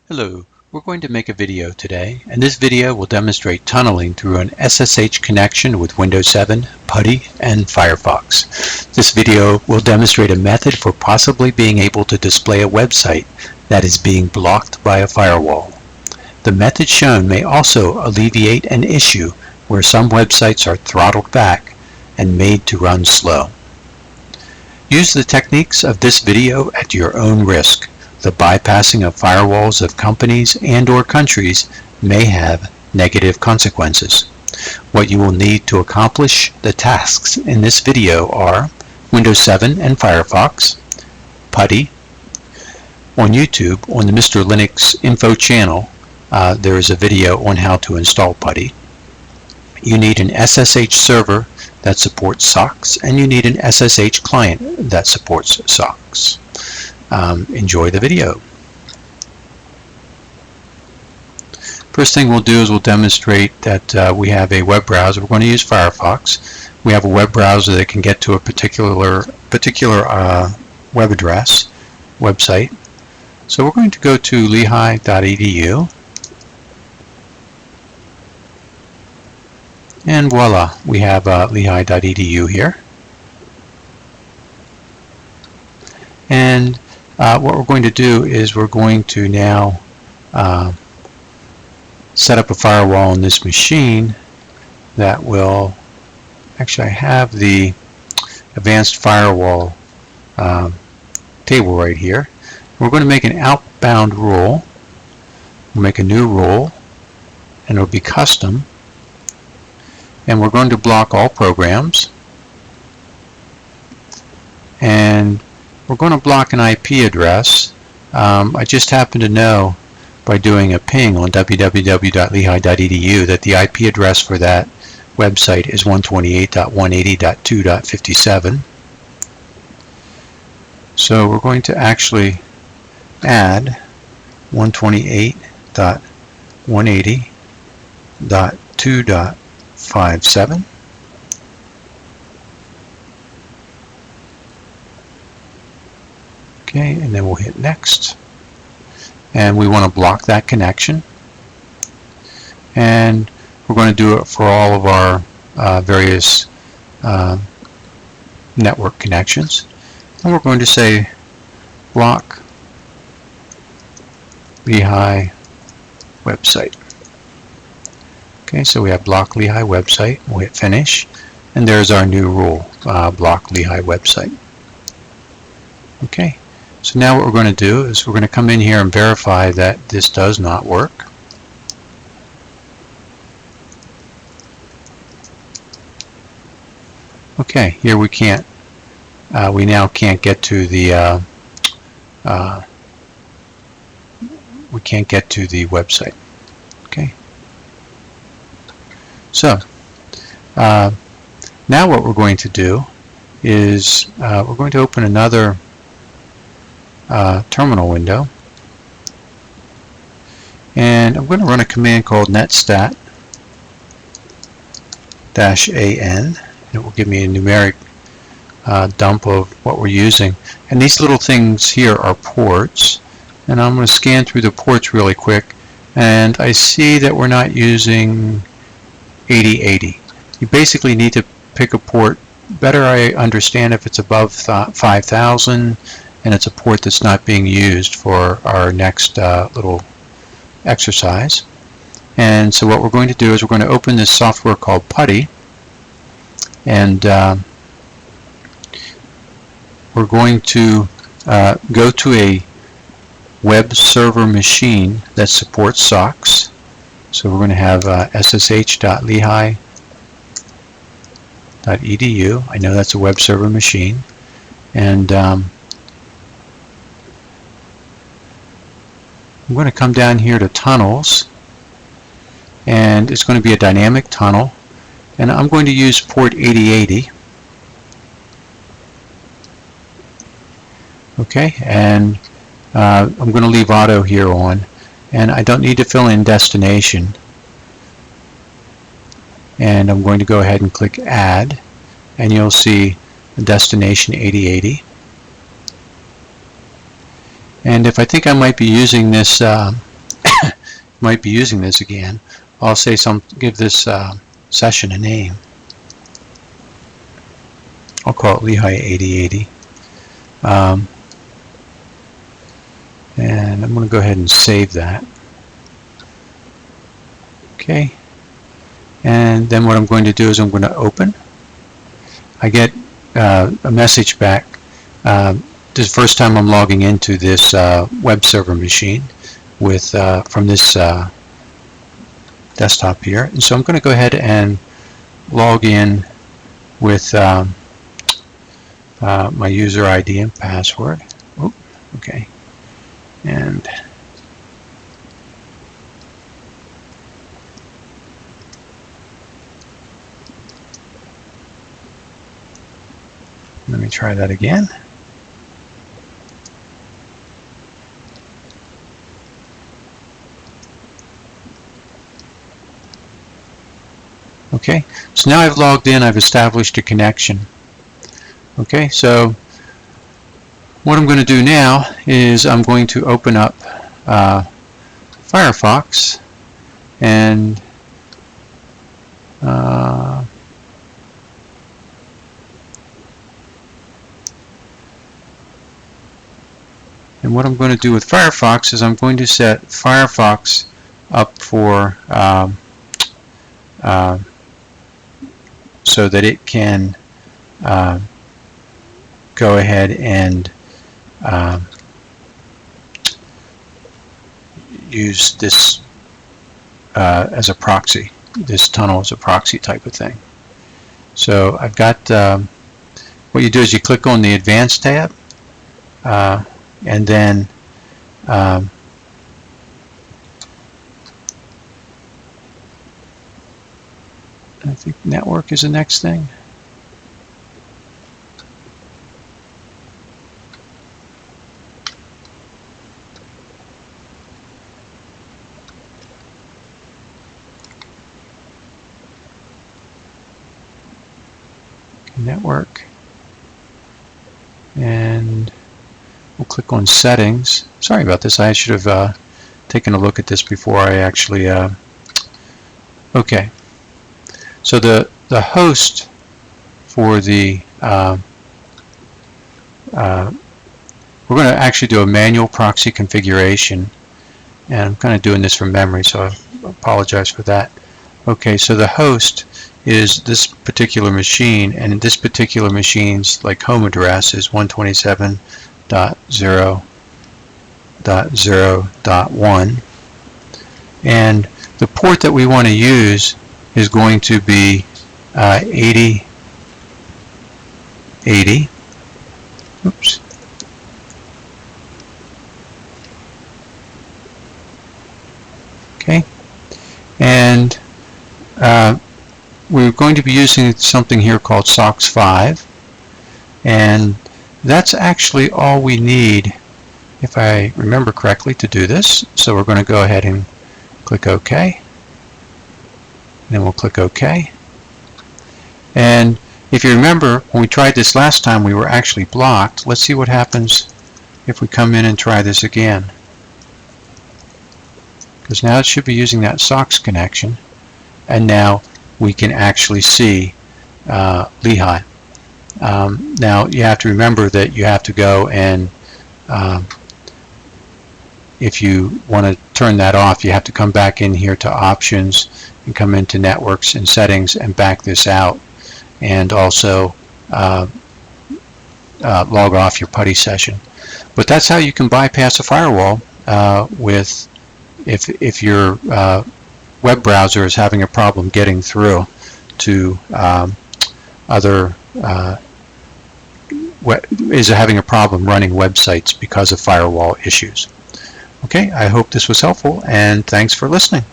Hello, we're going to make a video today, and this video will demonstrate tunneling through an SSH connection with Windows 7, PuTTY, and Firefox. This video will demonstrate a method for possibly being able to display a website that is being blocked by a firewall. The method shown may also alleviate an issue where some websites are throttled back and made to run slow. Use the techniques of this video at your own risk. The bypassing of firewalls of companies and/or countries may have negative consequences. What you will need to accomplish the tasks in this video are Windows 7 and Firefox, PuTTY. On YouTube, on the Mr. Linux Info channel, there is a video on how to install PuTTY. You need an SSH server that supports SOCKS, and you need an SSH client that supports SOCKS. Enjoy the video. First thing we'll do is we'll demonstrate that we have a web browser. We're going to use Firefox. We have a web browser that can get to a particular web address, website. So we're going to go to lehigh.edu, and voila, we have lehigh.edu here. And what we're going to do is we're going to now set up a firewall on this machine that will, actually I have the advanced firewall table right here. We're going to make an outbound rule. We'll make a new rule, and it'll be custom, and we're going to block all programs, and we're going to block an IP address. I just happen to know by doing a ping on www.lehigh.edu that the IP address for that website is 128.180.2.57. So we're going to actually add 128.180.2.57. Okay, and then we'll hit next, and we want to block that connection, and we're going to do it for all of our various network connections, and we're going to say block Lehigh website. Okay, so we have block Lehigh website. We'll hit finish, and there's our new rule, block Lehigh website. Okay. So now what we're going to do is we're going to come in here and verify that this does not work. Okay, here we can't. We now can't get to the. We can't get to the website. Okay. So now what we're going to do is we're going to open another terminal window, and I'm going to run a command called netstat-an, and it will give me a numeric dump of what we're using. And these little things here are ports, and I'm going to scan through the ports really quick, and I see that we're not using 8080. You basically need to pick a port. Better I understand if it's above 5000, and it's a port that's not being used for our next little exercise. And so what we're going to do is we're going to open this software called PuTTY, and we're going to go to a web server machine that supports SOCKS. So we're going to have ssh.lehigh.edu. I know that's a web server machine, and I'm going to come down here to tunnels, and it's going to be a dynamic tunnel, and I'm going to use port 8080. Okay, and I'm going to leave auto here on, and I don't need to fill in destination, and I'm going to go ahead and click add, and you'll see the destination 8080. And if I think I might be using this might be using this again, I'll say give this session a name. I'll call it Lehigh 8080. And I'm going to go ahead and save that. Okay. And then what I'm going to do is I'm going to open. I get a message back. This is the first time I'm logging into this web server machine with from this desktop here. And so I'm going to go ahead and log in with my user ID and password. Oh, okay. And let me try that again. Okay, so now I've logged in, I've established a connection. Okay, so what I'm going to do now is I'm going to open up Firefox and what I'm going to do with Firefox is I'm going to set Firefox up for so that it can go ahead and use this as a proxy, this tunnel as a proxy type of thing. So I've got, what you do is you click on the Advanced tab, and then I think network is the next thing. Network, and we'll click on settings. Sorry about this, I should have taken a look at this before I actually okay, so the host for the we're going to actually do a manual proxy configuration, and I'm kind of doing this from memory, so I apologize for that. Okay, so the host is this particular machine, and in this particular machine's like home address is 127.0.0.1, and the port that we want to use is going to be 8080. Oops. Okay, and we're going to be using something here called SOCKS 5, and that's actually all we need, if I remember correctly, to do this. So we're going to go ahead and click OK, and then we'll click OK. And if you remember, when we tried this last time, we were actually blocked. Let's see what happens if we come in and try this again, because now it should be using that SOCKS connection, and now we can actually see Lehigh. Now you have to remember that you have to go and if you want to turn that off, you have to come back in here to options and come into networks and settings and back this out, and also log off your PuTTY session. But that's how you can bypass a firewall with if your web browser is having a problem getting through to is having a problem running websites because of firewall issues. Okay, I hope this was helpful, and thanks for listening.